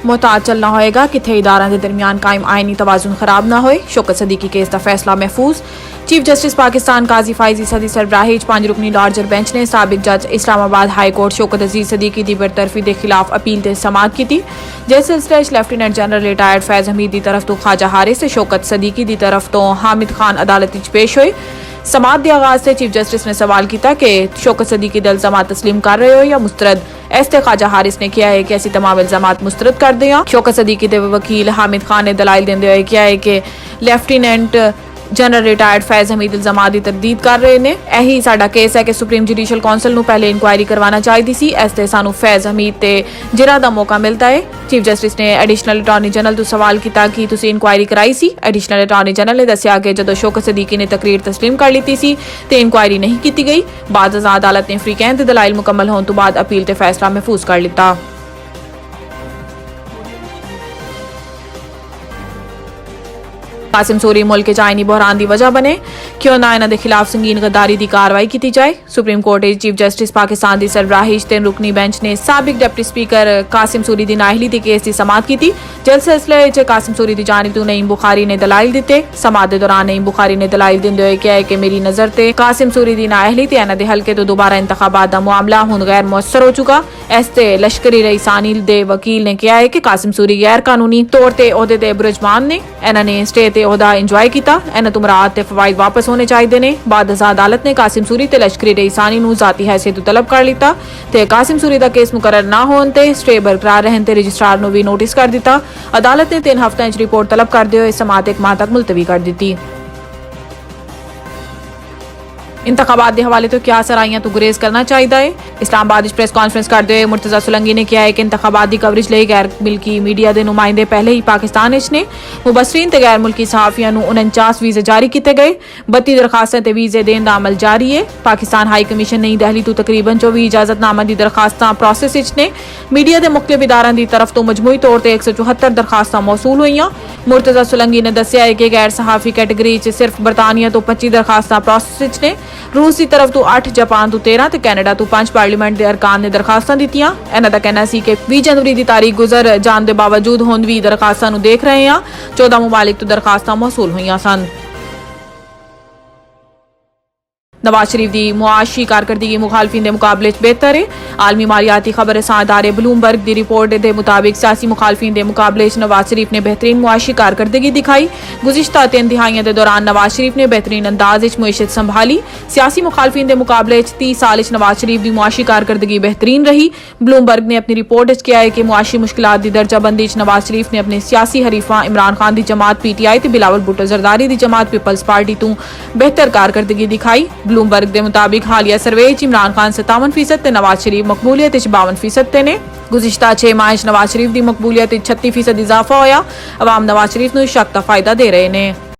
मुहतात चलना होएगा किथे इदारा के दरमियान कायम आईनी तवाजुन खराब ना होए। शौकत सदीकी केस का फैसला महफूज। चीफ जस्टिस पाकिस्तान काजी फाइजी सदी सरबराही 5 रुकनी लार्जर बेंच ने साबिक जज इस्लामाबाद हाई कोर्ट शौकत अजीज सदीकी की बरतरफी के खिलाफ अपील ते समात की थी। जिस सिलसिले lieutenant general retired Faiz Hamid की तरफ तो ख्वाजा हारिस से शौकत सदीकी की तरफ तो हामिद खान अदालत पेश हुए। समात के आगाज से चीफ जस्टिस ने सवाल किया कि शौकत सदीकी दल जमात तस्लीम कर रहे हो या मुस्तरद। ऐसे ख्वाजा हारिस ने किया है कि ऐसी तमाम इल्जामात मुस्तरद कर दिया। शौकत सदीकी के वकील हामिद खान ने दलाइल देंदे हुए किया है कि lieutenant general retired Faiz Hameed इल्जामात की तरदीद कर रहे ने। यही साडा केस है कि सुप्रीम जुडिशल कौंसल नूं पहले इंक्वायरी करवाना चाहिए सी। ऐसे सानू फैज हमीद ते जिरा दा मौका मिलता है। चीफ जस्टिस ने एडिशनल अटार्नी जनरल तो सवाल किया कि तुसीं इंक्वायरी कराई सी। एडिशनल अटार्नी जनरल ने दस्सिया कि जदों शौकत सदीकी ने तकरीर तस्लीम कर ली सी ते इंक्वायरी नहीं की गई। बाद अदालत ने फ्री कहन ते दलाइल मुकम्मल होने तो बाद अपील ते फैसला महफूज कर लिता। कासिम सूरी मुल्क के आईनी बहरान की वजह बने। क्यों ना इन्होंने खिलाफ संगीन गद्दारी की कार्रवाई की जाए। Supreme court chief justice Pakistan की सरबराही 3 रुकनी बेंच ने साबिक डिप्टी स्पीकर कासिम सूरी की नाअहली के केस की समात की। जिस सिलसिले कासिम सूरी की जानिब तो नईम बुखारी ने दलाइल दिते। समात के दौरान नईम बुखारी ने दलाइल देंदे हुए कहा कि मेरी नज़र से कासिम सूरी की नाअहली ते इन्हां दे हल्के तो दोबारा इंतखाबात का मामला हुण गैर मुअस्सर हो चुका। इसते लश्करी रईसानी दे वकील ने कहा है कि कासिम सूरी गैर कानूनी तौर पर ओहदे ते बुरजमान ने। इन्होंने स्टे ते ओहदा इंजॉय किया। इन्हां तो मुराद ते फवाइद वापस होने चाहिए ने। बाद अदालत ने कासिम सूरी ते लश्करी रईसानी नूं जाती हैसियत तलब कर लिता ते कासिम सूरी का केस मुकर्रर ना होने ते स्टे बरकरार रहने ते रजिस्ट्रार नूं भी नोटिस कर दिता। अदालत ने 3 हफ्तों रिपोर्ट तलब करते हुए समात 1 माह तक मुलतवी कर दी। इंतखाबात के हवाले तो क्या सराइयां तो गुरेज करना चाहिए। इस्लामाबाद प्रेस कॉन्फ्रेंस करते हुए मुर्तजा सुलंगी ने कहा है कि इंतखाबात की कवरेज लिए गैर मुल्की मीडिया के नुमाइंदे पहले ही पाकिस्तान ने मुबसरीन ते गैर मुल्की सहाफियों को 49 वीजे जारी किए गए। 32 दरखास्तें ते वीजे देने का अमल जारी है। पाकिस्तान हाई कमीशन नई दिल्ली तो तकरीबन 24 इजाजतनामा की दरखास्त प्रोसेस ने। मीडिया के मुख्तलिफ इदारों की तरफ तो मजमूई तौर पर 174 दरखास्त मौसूल हुई। मुर्तजा सुलंगी ने दस्सिया है कि गैर सहाफी कैटेगरी सिर्फ बरतानिया तो 25 दरखास्त प्रोसेस ने। रूस की तरफ तो 8, जापान तो 13 ते कैनेडा तो 5 पार्लीमेंट के अरकान ने दरखास्तां दित्तियां। इन्हां दा कहना सी कि 20 जनवरी की तारीख गुजर जाने के बावजूद हुण भी दरखास्तां नूं देख रहे हैं। 14 मुमालिक तो दरखास्तां मौसूल हुई सन। नवाज शरीफ की मुआशी कारकर्दगी मुखालफिन के मुकाबले बेहतर है। आलमी मालियाती खबर रसां अदारे ब्लूमबर्ग की रिपोर्ट के मुताबिक सियासी मुखालफिन के मुकाबले नवाज शरीफ ने बेहतरीन मुआशी कारकर्दगी दिखाई। गुज़िश्ता 3 दिहाइयों के दौरान नवाज शरीफ ने बेहतरीन अंदाज मुईशत संभाली। सियासी मुखालफिन के मुकाबले 30 साल नवाज शरीफ की मुआशी कारकर्दगी बेहतरीन रही। ब्लूमबर्ग ने अपनी रिपोर्ट किया है कि मुआशी मुश्किलात की दर्जाबंदी नवाज शरीफ ने अपने सियासी हरीफा इमरान खान की जमात PTI ते बिलावल भुट्टो जरदारी की जमात पीपल्स पार्टी तो बेहतर कारकर्दगी दिखाई। ब्लूमबर्ग के मुताबिक हालिया सर्वे इमरान खान 57% ते नवाज शरीफ मकबूलियत 52% ने। गुज़िश्ता 6 माह नवाज शरीफ की मकबूलियत 36% इजाफा होया। अवाम नवाज शरीफ नूं शक दा फायदा दे रहे ने।